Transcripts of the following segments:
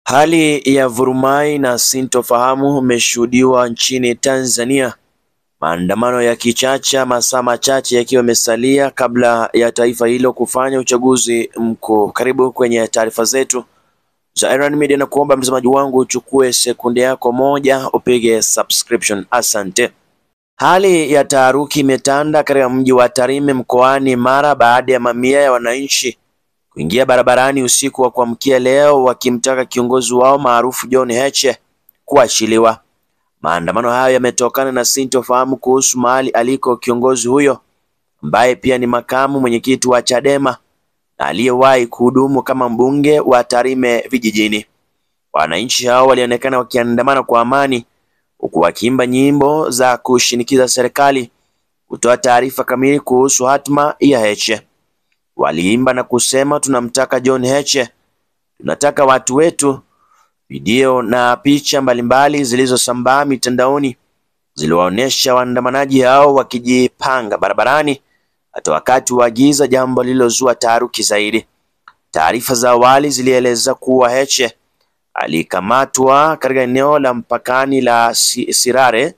Hali ya vurumai na sintofahamu umeshuhudiwa nchini Tanzania, maandamano ya kichacha masaa machache yakiwa yamesalia kabla ya taifa hilo kufanya uchaguzi mkuu. Karibu kwenye taarifa zetu za Iran Media, na kuomba mtazamaji wangu uchukue sekunde yako moja upige subscription. Asante. Hali ya taharuki imetanda katika mji wa Tarime mkoani Mara baada ya mamia ya wananchi kuingia barabarani usiku wa kuamkia leo wakimtaka kiongozi wao maarufu John Heche kuachiliwa. Maandamano hayo yametokana na sintofahamu kuhusu mahali aliko kiongozi huyo ambaye pia ni makamu mwenyekiti wa Chadema na aliyewahi kuhudumu kama mbunge wa Tarime vijijini. Wananchi hao walionekana wakiandamana kwa amani huku wakiimba nyimbo za kushinikiza serikali kutoa taarifa kamili kuhusu hatma ya Heche. Waliimba na kusema, tunamtaka John Heche, tunataka watu wetu. Video na picha mbalimbali zilizosambaa mitandaoni ziliwaonyesha waandamanaji hao wakijipanga barabarani hata wakati wa giza, jambo lililozua taharuki zaidi. Taarifa za awali zilieleza kuwa Heche alikamatwa katika eneo la mpakani la Sirare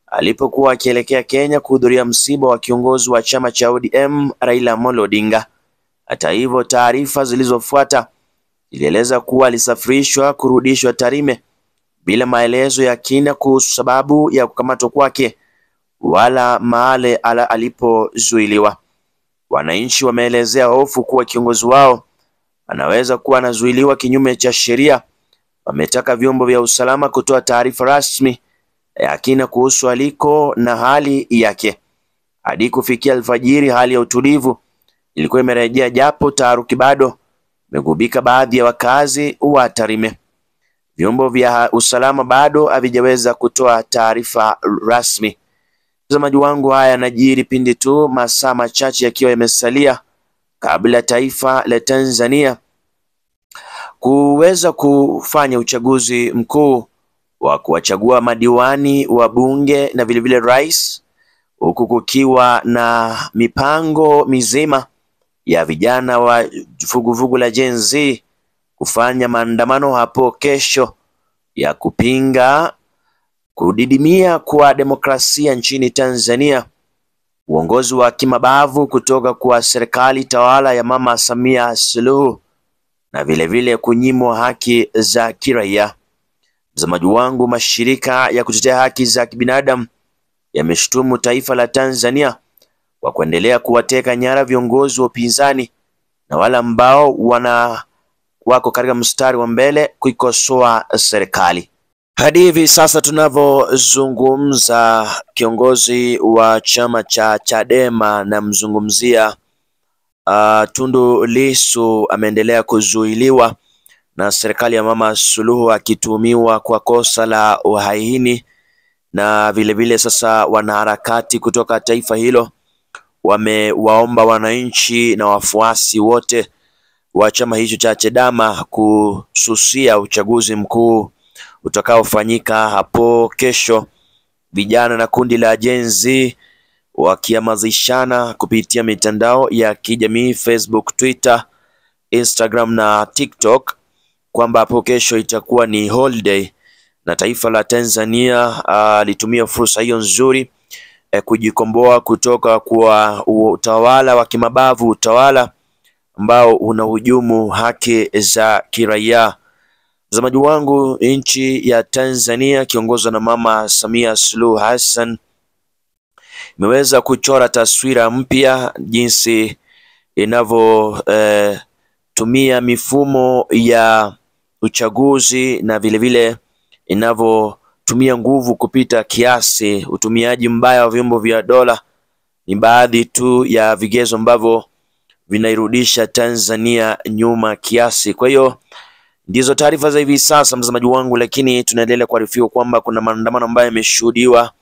alipokuwa akielekea Kenya kuhudhuria msiba wa kiongozi wa chama cha ODM Raila Amolo Odinga. Hata hivyo, taarifa zilizofuata zilieleza kuwa alisafirishwa kurudishwa Tarime bila maelezo ya kina kuhusu sababu ya kukamatwa kwake wala mahali alipozuiliwa. Wananchi wameelezea hofu kuwa kiongozi wao anaweza kuwa anazuiliwa kinyume cha sheria. Wametaka vyombo vya usalama kutoa taarifa rasmi ya kina kuhusu aliko na hali yake. Hadi kufikia alfajiri, hali ya utulivu ilikuwa imerejea, japo taharuki bado imegubika baadhi ya wakazi wa Tarime. Vyombo vya usalama bado havijaweza kutoa taarifa rasmi. Mtazamaji wangu, haya yanajiri pindi tu masaa machache yakiwa yamesalia kabla taifa la Tanzania kuweza kufanya uchaguzi mkuu wa kuwachagua madiwani wa bunge na vilevile rais, huku kukiwa na mipango mizima ya vijana wa vuguvugu la Gen Z kufanya maandamano hapo kesho ya kupinga kudidimia kwa demokrasia nchini Tanzania, uongozi wa kimabavu kutoka kwa serikali tawala ya Mama Samia Suluhu na vilevile kunyimwa haki za kiraia. Mtazamaji wangu, mashirika ya kutetea haki za kibinadamu yameshutumu taifa la Tanzania kwa kuendelea kuwateka nyara viongozi wa upinzani na wale ambao wako katika mstari wa mbele kuikosoa serikali. Hadi hivi sasa tunavyozungumza, kiongozi wa chama cha Chadema namzungumzia Tundu Lissu ameendelea kuzuiliwa na serikali ya Mama Suluhu akituhumiwa kwa kosa la uhaini, na vilevile sasa wanaharakati kutoka taifa hilo wamewaomba wananchi na wafuasi wote wa chama hicho cha Chadema kususia uchaguzi mkuu utakaofanyika hapo kesho. Vijana na kundi la Gen Z wakihamasishana kupitia mitandao ya kijamii Facebook, Twitter, Instagram na TikTok kwamba hapo kesho itakuwa ni holiday, na taifa la Tanzania litumia fursa hiyo nzuri kujikomboa kutoka kwa utawala wa kimabavu, utawala ambao unahujumu haki za kiraia. Mtazamaji wangu, nchi ya Tanzania kiongozwa na Mama Samia Suluhu Hassan imeweza kuchora taswira mpya jinsi inavyotumia mifumo ya uchaguzi na vilevile inavyotumia nguvu kupita kiasi. Utumiaji mbaya wa vyombo vya dola ni baadhi tu ya vigezo ambavyo vinairudisha Tanzania nyuma kiasi. Kwa hiyo ndizo taarifa za hivi sasa mtazamaji wangu, lakini tunaendelea kuarifiwa kwamba kuna maandamano ambayo yameshuhudiwa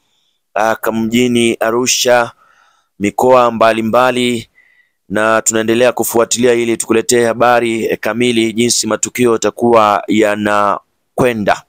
mjini Arusha, mikoa mbalimbali, na tunaendelea kufuatilia ili tukuletee habari kamili jinsi matukio yatakuwa yanakwenda.